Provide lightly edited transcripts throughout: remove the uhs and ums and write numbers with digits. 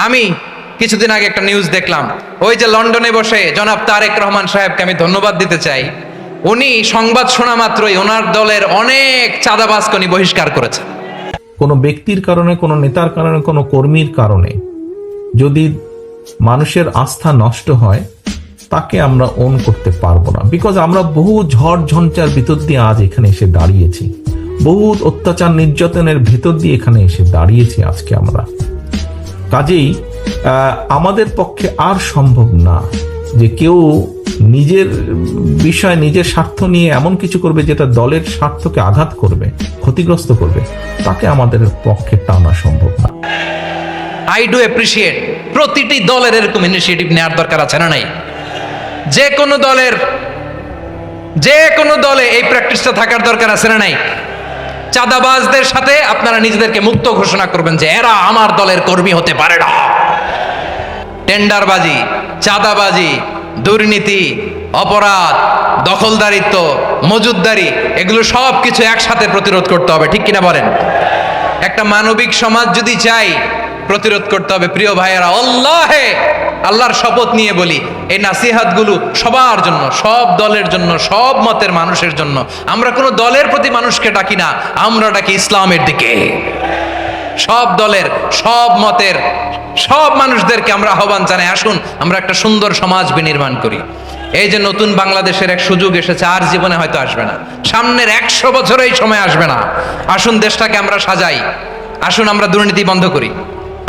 আমি কিছুদিন আগে একটা নিউজ দেখলাম, ওই যে লন্ডনে বসে জনাব তারেক রহমান সাহেবকে আমি ধন্যবাদ দিতে চাই। উনি সংবাদ শোনা মাত্রই ওনার দলের অনেক চাঁদাবাজকে উনি বহিষ্কার করেছেন। কোনো ব্যক্তির কারণে, কোনো নেতার কারণে, কোনো কর্মীর কারণে যদি মানুষের আস্থা নষ্ট হয়, তাকে আমরা ওন করতে পারবো না। বিকজ আমরা বহু ঝড় ঝঞ্ঝার ভিতর দিয়ে আজ এখানে এসে দাঁড়িয়েছি, বহু অত্যাচার নির্যাতনের ভেতর দিয়ে এখানে এসে দাঁড়িয়েছি আজকে আমরা। কাজেই আমাদের পক্ষে আর সম্ভব না যে কেউ নিজের বিষয়, নিজের স্বার্থ নিয়ে এমন কিছু করবে যেটা দলের স্বার্থকে আঘাত করবে, ক্ষতিগ্রস্ত করবে। তাকে আমাদের পক্ষে টানা সম্ভব না। আই ডু অ্যাপ্রিসিয়েট প্রতিটি দলের এরকম ইনিশিয়েটিভ নেওয়ার দরকার আছে না নাই? যে কোনো দলে এই প্র্যাকটিসটা থাকার দরকার আছে না নাই? চাঁদাবাজদের সাথে আপনারা নিজেদেরকে মুক্ত ঘোষণা করবেন যে এরা আমার দলের কর্মী হতে পারে না। টেন্ডারবাজি, চাঁদাবাজি, দুর্নীতি, অপরাধ, দখলদারিত্ব, মজুদদারি, এগুলো সব কিছু একসাথে প্রতিরোধ করতে হবে, ঠিক কিনা বলেন? একটা মানবিক সমাজ যদি চাই, প্রতিরোধ করতে হবে। প্রিয় ভাইয়েরা, আল্লাহর শপথ নিয়ে বলি, এই নাসিহাতগুলো সবার জন্য, সব দলের জন্য, সব মতের মানুষের জন্য। আমরা কোনো দলের প্রতি মানুষকে ডাকি না, আমরা ডাকি ইসলামের দিকে। সব দলের, সব মতের, সব মানুষদেরকে আমরা আহ্বান জানাই, আসুন আমরা একটা সুন্দর সমাজ বিনির্মাণ করি। এই যে নতুন বাংলাদেশের এক সুযোগ এসেছে, আর জীবনে হয়তো আসবে না, সামনের 100 বছর এই সময় আসবে না। আসুন দেশটাকে আমরা সাজাই, আসুন আমরা দুর্নীতি বন্ধ করি,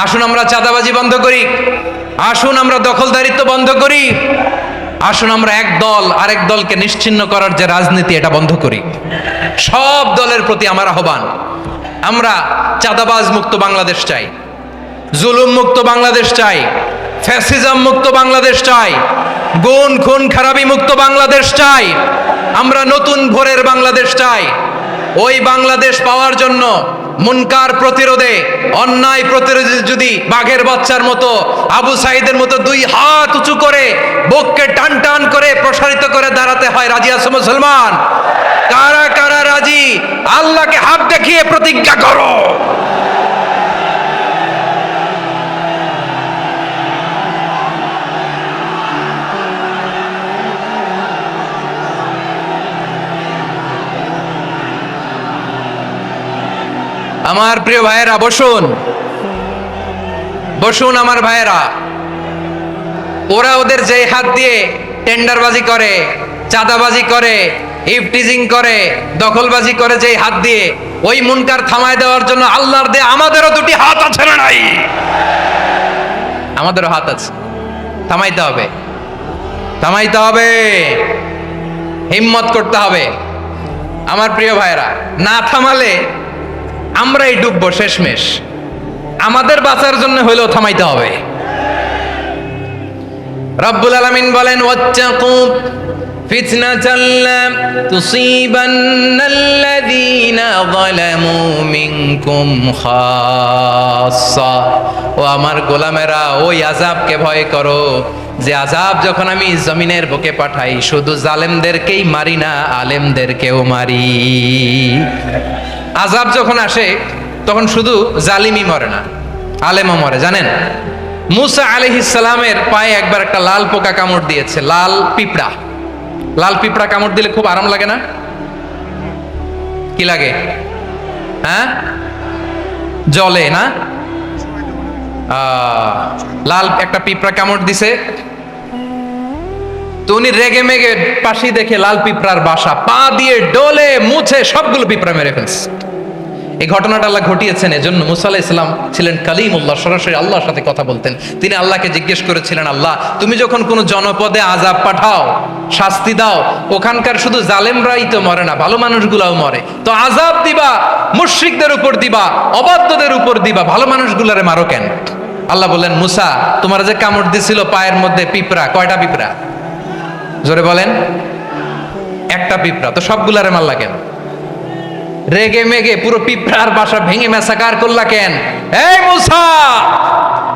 আসুন আমরা চাঁদাবাজি বন্ধ করি, আসুন আমরা দখলদারিত্ব বন্ধ করি, আসুন আমরা এক দল আরেক দলকে নিশ্চিহ্ন করার যে রাজনীতি, এটা বন্ধ করি। সব দলের প্রতি আমার আহ্বান, আমরা চাঁদাবাজ মুক্ত বাংলাদেশ চাই, জুলুম মুক্ত বাংলাদেশ চাই, ফ্যাসিজম মুক্ত বাংলাদেশ চাই, গুণ খুন খারাপি মুক্ত বাংলাদেশ চাই। আমরা নতুন ভোরের বাংলাদেশ চাই। ওই বাংলাদেশ পাওয়ার জন্য মুনকার প্রতিরোধে, অন্যায় প্রতিরোধে যদি বাঘের বাচ্চার মতো, আবু সাইদের মতো 2 হাত উঁচু করে, বুককে টান টান করে প্রসারিত করে দাঁড়াতে হয়, রাজি আছো মুসলমান? কারা কারা রাজি? আল্লাহকে হাত দেখিয়ে প্রতিজ্ঞা করো। আমার প্রিয় ভাইয়েরা, বসুন বসুন আমার ভাইয়েরা। ওরা ওদের যে হাত দিয়ে টেন্ডারবাজি করে, চাঁদাবাজি করে, ইফটিজিং করে, দখলবাজি করে, যে হাত দিয়ে, ওই মুনকার থামায় দেওয়ার জন্য আল্লাহর দে আমাদেরও 2টি হাত আছে না নাই? আমাদেরও হাত আছে, থামাইতে হবে, থামাইতে হবে, হিম্মত করতে হবে। আমার প্রিয় ভাইয়েরা, না থামালে আমরাই ডুববো শেষমেশ। আমাদের বাঁচার জন্য হইলেও থামাইতে হবে। রব্বুল আলামিন বলেন, ওয়াত্তাকু ফিতনাতাল লা তুসিবান্নাল্লাযীনা যালামু মিনকুম খাসসা। ও আমার গোলামেরা, ওই আযাবকে ভয় করো যে আযাব যখন আমি জমিনের বুকে পাঠাই, শুধু জালেমদেরকেই মারি না, আলেমদেরকেও মারি। আযাব যখন আসে তখন শুধু জালিমই মরে না, আলেমও মরে। জানেন, মুসা আলাইহিস সালামের পায়ে একবার একটা লাল পোকা কামড় দিয়েছে, লাল পিঁপড়া। লাল পিঁপড়া কামড় দিলে খুব আরাম লাগে না? কি লাগে? হ্যাঁ, জ্বলে না? লাল একটা পিঁপড়া কামড় দিছে, তো উনি রেগে মেগে পাশে দেখে লাল পিঁপড়ার বাসা, পা দিয়ে ডলে মুছে সবগুলো পিঁপড়া মেরে ফেলছে। এই ঘটনাটা আল্লাহ ঘটিয়েছেন এজন্য মুসা আলাইহিস সালাম ছিলেন কালিমুল্লাহ, সরাসরি আল্লাহর সাথে কথা বলতেন। তিনি আল্লাহকে জিজ্ঞেস করেছিলেন, আল্লাহ তুমি যখন কোনো জনপদে আযাব পাঠাও, শাস্তি দাও, ওখানকার শুধু জালেমরাই তো মরে না, ভালো মানুষগুলাও মরে, তো আযাব দিবা মুশরিকদের উপর দিবা, অবাধ্যদের উপর দিবা, ভালো মানুষগুলারে মারো কেন? আল্লাহ বললেন, মুসা তোমার যে কামড় দিছিল পায়ের মধ্যে পিঁপড়া, কয়টা পিঁপড়া? জোরে বলেন। একটা পিঁপড়া, তো সবগুলারে মারলা কেন? রেগে মেগে পুরো পিঁপড়ার বাসা ভেঙে ম্যাসাকার করলা কেন? এই মুসা,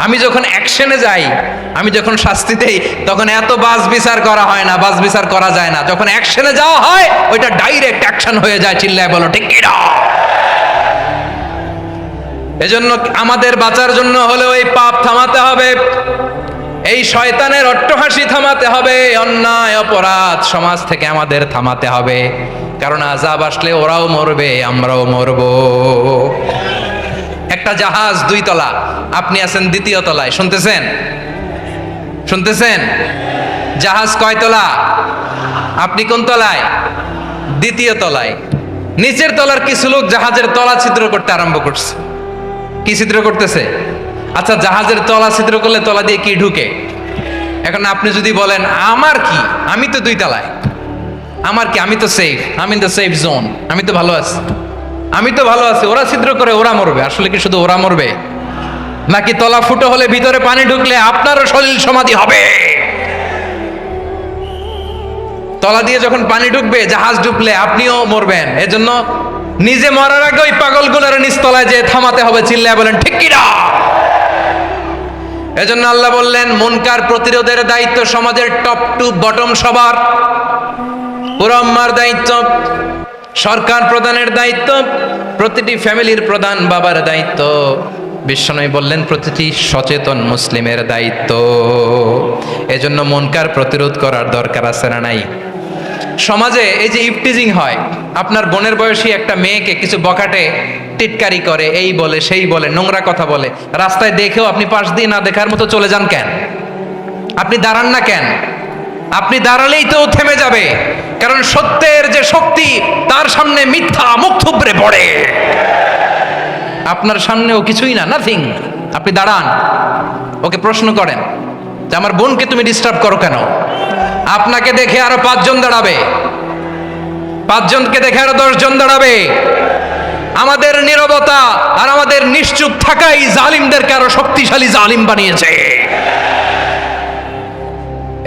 আমি যখন অ্যাকশনে যাই, আমি যখন শাস্তি দেই, তখন এত বাস বিচার করা হয় না, বাস বিচার করা যায় না। যখন অ্যাকশনে যাওয়া হয়, ওইটা ডাইরেক্ট অ্যাকশন হয়ে যায়। চিল্লায় বলো ঠিক কি না? এজন্য আমাদের বাঁচার জন্য হলেও এই পাপ থামাতে হবে, এই শয়তানের অট্টহাসি থামাতে হবে, অন্যায় অপরাধ সমাজ থেকে আমাদের থামাতে হবে, কারণ আযাব আসলে ওরাও মরবে, আমরাও মরব। একটা জাহাজ 2 তলা, আপনি আছেন 2য় তলায়, শুনতেছেন? শুনতেছেন? জাহাজ কয় তলা? আপনি কোন তলায়? 2য় তলায়। নিচের তলার কিছু লোক জাহাজের তলা ছিদ্র করতে আরম্ভ করছে। কি ছিদ্র করতেছে? আচ্ছা, জাহাজের তলা ছিদ্র করলে তলা দিয়ে কি ঢুকে? এখন আপনি যদি বলেন আমার কি, আমি তো 2 তলায়, আমার কি, আমি তো সেফ, আমি ইন দ্য সেফ জোন, আমি তো ভালো আছি, আমি তো ভালো আছি, ওরা ছিদ্র করে ওরা মরবে। আসলে কি শুধু ওরা মরবে, নাকি তলা ফুটো হলে ভিতরে পানি ঢুকলে আপনারও সলিল সমাধি হবে? তলা দিয়ে যখন পানি ঢুকবে, জাহাজ ঢুকলে আপনিও মরবেন। এজন্য নিজে মরার আগে ওই পাগলগুলোর নিচতলায় যে থামাতে হবে, চিল্লায় বলেন ঠিক কিনা? এজন্য আল্লাহ বললেন মুনকার প্রতিরোধের দায়িত্ব সমাজের টপ টু বটম সবার। পুরো আম্মার দায়িত্ব, সরকার প্রধানের দায়িত্ব, প্রতিটি ফ্যামিলির প্রধান বাবার দায়িত্ব, বিশ্বনবী বললেন প্রতিটি সচেতন মুসলিমের দায়িত্ব। এজন্য মুনকার প্রতিরোধ করার দরকার আছে না নাই? সমাজে এই যে ইফটিজিং হয়, আপনার বোনের বয়সী একটা মেয়েকে কিছু বকাটে টিটকারি করে, এই বলে সেই বলে, নোংরা কথা বলে, রাস্তায় দেখেও আপনি পাশ দিয়ে না দেখার মতো চলে যান কেন? আপনি দাঁড়ান না কেন? আপনি দাঁড়ালেই তো থেমে যাবে, কারণ সত্যের যে শক্তি তার সামনে মিথ্যা মুখ থুবড়ে পড়ে। আপনার সামনেও কিছুই না, নাথিং। আপনি দাঁড়ান, ওকে প্রশ্ন করেন যে আমার বোনকে তুমি ডিস্টার্ব করো কেন? আপনাকে দেখে আরো 5 জন দাঁড়াবে, 5 জনকে দেখে আরো 10 জন দাঁড়াবে। আমাদের নীরবতা আর আমাদের নিশ্চুপ থাকাই জালিমদেরকে আরো শক্তিশালী জালিম বানিয়েছে।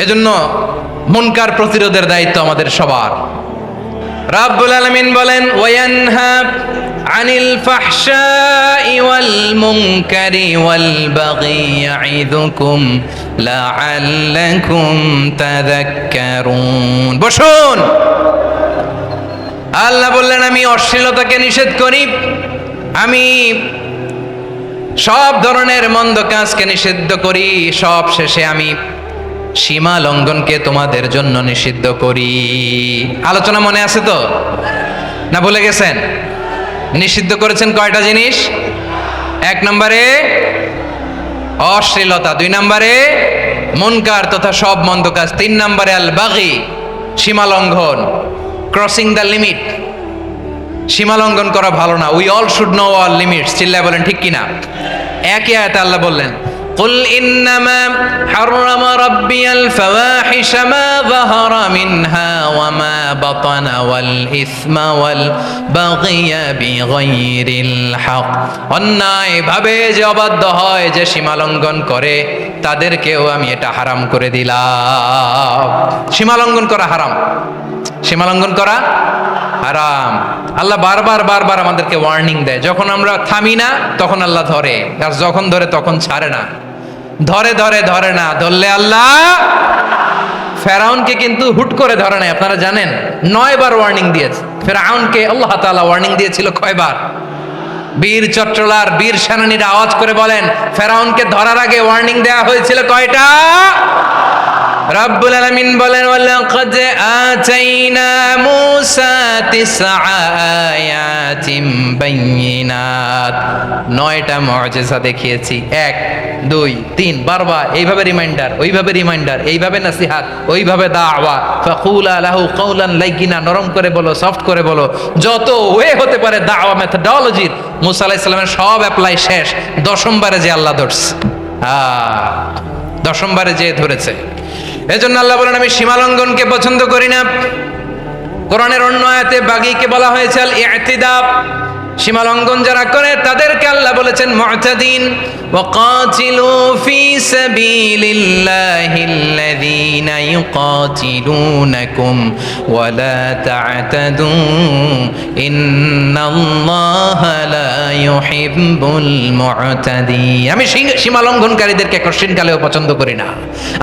এজন্য মুনকার প্রতিরোধের দায়িত্ব আমাদের সবার। রাব্বুল আলামিন বলেন ওয়ায়ানহা আনিল ফাহশাই ওয়াল মুনকারি ওয়াল বাগি ইয়াইদুকুম লাআল্লাকুম তাযাক্কারুন। বসুন। আল্লাহ বললেন আমি অশ্লীলতাকে নিষেধ করি, আমি সব ধরনের মন্দ কাজকে নিষিদ্ধ করি, সব শেষে আমি সীমা লঙ্ঘনকে তোমাদের জন্য নিষিদ্ধ করি। আলোচনা মনে আছে তো, না ভুলে গেছেন? নিষিদ্ধ করেছেন কয়টা জিনিস? 1 নম্বরে অশ্লীলতা, 2 নম্বরে মুনকার তথা সব মন্দ কাজ, 3 নম্বরে আল বাগি সীমা লঙ্ঘন, ক্রসিং দ্য লিমিট। সীমা লঙ্ঘন করা ভালো না। We all should know our limits. চিল্লায় বলেন ঠিক কিনা? একই আয়াতে আল্লাহ বললেন قل إنما حرم ربي الفواحش ما ظهر منها وما بطن والإثم والبغي بغير الحق। অন্যায় ভাবে যে অবাধ্য হয়, যে সীমা লঙ্ঘন করে, তাদেরকেও আমি এটা হারাম করে দিলাম। সীমা লঙ্ঘন করা হারাম, সীমা লঙ্ঘন করা হারাম। আল্লাহ বারবার বারবার আমাদেরকে ওয়ার্নিং দেয়। যখন আমরা থামি না তখন আল্লাহ ধরে, আর যখন ধরে তখন ছাড়ে না। ধরে ধরে ধরে না, ধরলে আল্লাহ। ফেরাউনকে কিন্তু হুট করে ধরে নাই, আপনারা জানেন 9 বার ওয়ার্নিং দিয়েছে। ফেরাউনকে আল্লাহ তাআলা ওয়ার্নিং দিয়েছিল কয়বার? বীর চট্টলার বীর সেনানীরা আওয়াজ করে বলেন ফেরাউনকে ধরার আগে ওয়ার্নিং দেওয়া হয়েছিল কয়টা? রাব্বুল আলামিন বলেন ওয়ালাকাদ আতাইনা মূসা 9 আয়াতিন বাইয়িনাত, 9টা মুআজিজা দেখিয়েছি। 1 2 3 বারবার এইভাবে রিমাইন্ডার, ওইভাবে রিমাইন্ডার, এইভাবে নসিহত, ওইভাবে দাওয়া। ফাকুলা লাহু কাওলান লাইয়িনা, নরম করে বলো, সফট করে বলো, যত ওয়ে হতে পারে দাওয়া মেথডোলজির মূসা আলাইহিস সালামের সব অ্যাপ্লাই শেষ। 10ম বারে যে আল্লাহ ধরছে, 10ম বারে যে ধরেছে। এজন্য আল্লাহ বলেন আমি সীমা লঙ্ঘনকে পছন্দ করি না। কোরআনের অন্য আয়াতে বাগীকে বলা হয়েছে আল ইতিদা, সীমা লঙ্ঘন যারা করে তাদেরকে আল্লাহ বলেছেন মুতাদিন। ওয়াকাতিলু ফি সাবিলিল্লাহিল্লাযীনা ইউকাতিলুনাকুম ওয়া লা তা'তাদু ইন্নাল্লাহা লা ইউহিব্বুল মুতাদিন। আমি সীমা লঙ্ঘনকারীদেরকে কোশ্চিনকালেও পছন্দ করি না।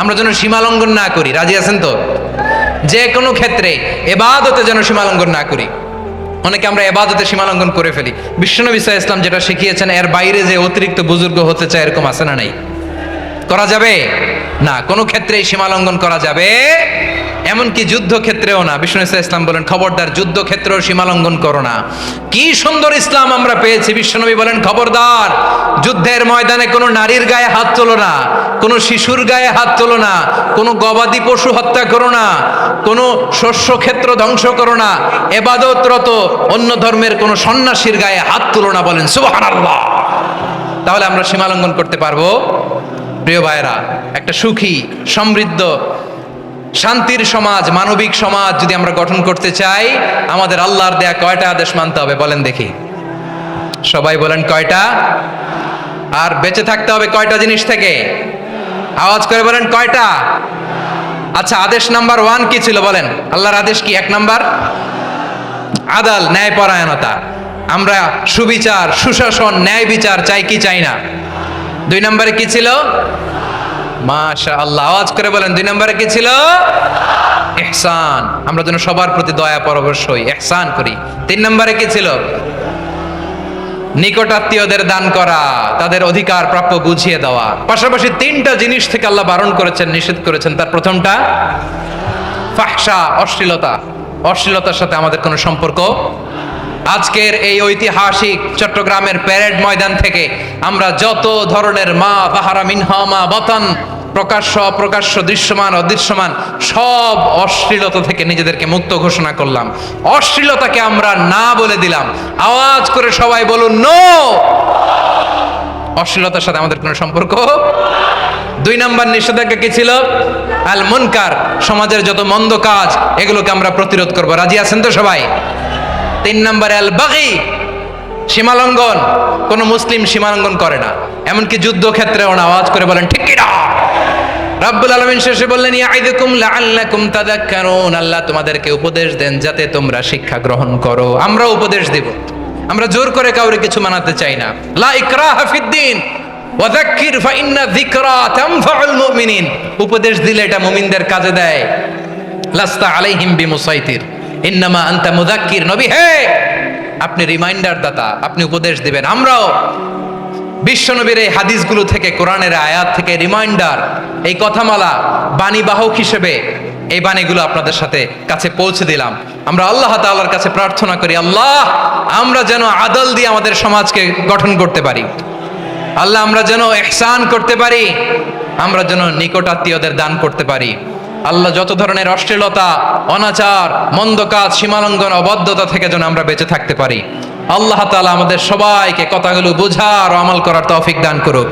আমরা যেন সীমা লঙ্ঘন না করি, রাজি আছেন তো? যে কোনো ক্ষেত্রে ইবাদতে যেন সীমা লঙ্ঘন না করি। অনেকে আমরা ইবাদতে সীমালঙ্ঘন করে ফেলি। বিশ্বনবী সাল্লাল্লাহু আলাইহি ওয়াসাল্লাম যেটা শিখিয়েছেন এর বাইরে যে অতিরিক্ত বুজুর্গ হতে চায় এরকম আছে না নাই? করা যাবে না, কোনো ক্ষেত্রে সীমালঙ্ঘন করা যাবে, এমনকি যুদ্ধক্ষেত্রেও না। বিষ্ণু ইসলাম বলেন খবরদার যুদ্ধক্ষেত্রেও সীমালঙ্ঘন করো না। কি সুন্দর ইসলাম আমরা পেয়েছি। বিশ্বনবী বলেন খবরদার যুদ্ধের ময়দানে কোনো নারীর গায়ে হাত তোলো না, কোনো শিশুর গায়ে হাত তোলো না, কোনো গবাদি পশু হত্যা করো না, কোনো শস্য ক্ষেত্র ধ্বংস করো না, ইবাদতরত অন্য ধর্মের কোনো সন্ন্যাসীর গায়ে হাত তোলো না। বলেন সুবহানাল্লাহ। তাহলে আমরা সীমালঙ্ঘন করতে পারবো? প্রিয় ভাইরা, একটা সুখী সমৃদ্ধ শান্তির সমাজ, মানবিক সমাজ যদি আমরা গঠন করতে চাই, আমাদের আল্লাহর দেয়া কয়টা আদেশ মানতে হবে বলেন দেখি? সবাই বলেন কয়টা? আর বেঁচে থাকতে হবে কয়টা জিনিস থেকে? আওয়াজ করে বলেন কয়টা? আচ্ছা, আদেশ নাম্বার 1 কি ছিল বলেন? আল্লাহর আদেশ কি? 1 নাম্বার আদাল, ন্যায়পরায়ণতা। আমরা সুবিচার, সুশাসন, ন্যায় বিচার চাই কি চাই না? 2 নম্বরে কি ছিল? মাশাআল্লাহ, আওয়াজ করে বলেন 2 নম্বরে কি ছিল? ইহসান, আমরা যেন সবার প্রতি দয়া পরবশ হই, ইহসান করি। 3 নম্বরে কি ছিল? নিকটাত্মীয়দের দান করা, তাদের অধিকার প্রাপ্য বুঝিয়ে দেওয়া। পাশাপাশি 3টা জিনিস থেকে আল্লাহ বারণ করেছেন, নিষেধ করেছেন। তার প্রথমটা ফাহশা, অশ্লীলতা। অশ্লীলতার সাথে আমাদের কোনো সম্পর্ক। আজকের এই ঐতিহাসিক চট্টগ্রামের প্যারেড ময়দান থেকে আমরা যত ধরনের মা বাহারা মিনহা মা বাতান, প্রকাশ্য অপ্রকাশ্য, দৃশ্যমান অদৃশ্যমান, সব অশ্লীলতা থেকে নিজেদেরকে মুক্ত ঘোষণা করলাম। অশ্লীলতাকে আমরা না বলে দিলাম। আওয়াজ করে সবাই বলুন নো। অশ্লীলতার সাথে আমাদের কোনো সম্পর্ক। 2 নম্বর নিষেধাজ্ঞা কি ছিল? আল মুনকার, সমাজের যত মন্দ কাজ এগুলোকে আমরা প্রতিরোধ করব। রাজি আছেন তো সবাই? 3 নম্বরে আল বাগি, সীমালঙ্ঘন। কোন মুসলিম সীমালঙ্ঘন করে না, এমনকি যুদ্ধক্ষেত্রেও না। আওয়াজ করে বলেন ঠিক কি না? রাব্বুল আলামিন শেষে বললেন ইয়াইদুকুম লাআল্লাকুম তাযাক্কারুন, আল্লাহ তোমাদেরকে উপদেশ দেন যাতে তোমরা শিক্ষা গ্রহণ করো। আমরা উপদেশ দেব, আমরা জোর করে কাউরে কিছু মানাতে চাই না। লা ইকরাহা ফিদ্দিন ওয়া যাক্কির ফাইন্না যিকরা তানফাউল মুমিনিন। উপদেশ দিলে এটা মুমিনদের কাজে দেয়। লাস্তা আলাইহিম বিমুসাইতির ইন্নামা আনতা মুযাক্কির। নবী হে, আপনি রিমাইন্ডার দাতা, আপনি উপদেশ দিবেন। আমরাও বিশ্বনবীর এই হাদিসগুলো থেকে, কোরআনের আয়াত থেকে রিমাইন্ডার, এই কথামালা বাণীবাহক হিসেবে এই বাণীগুলো আপনাদের সাথে কাছে পৌঁছে দিলাম। আমরা আল্লাহ তাআলার কাছে প্রার্থনা করি, আল্লাহ আমরা যেন আদল দিয়ে আমাদের সমাজকে গঠন করতে পারি। আল্লাহ আমরা যেন ইহসান করতে পারি, আমরা যেন নিকটাত্মীয়দের দান করতে পারি। আল্লাহ যত ধরনের অশ্লীলতা, অনাচার, মন্দ কাজ, সীমালঙ্ঘন, অবাধ্যতা থেকে যেন আমরা বেঁচে থাকতে পারি। আল্লাহ তাআলা আমাদের সবাইকে কথাগুলো বোঝার ও আমল করার তৌফিক দান করুক।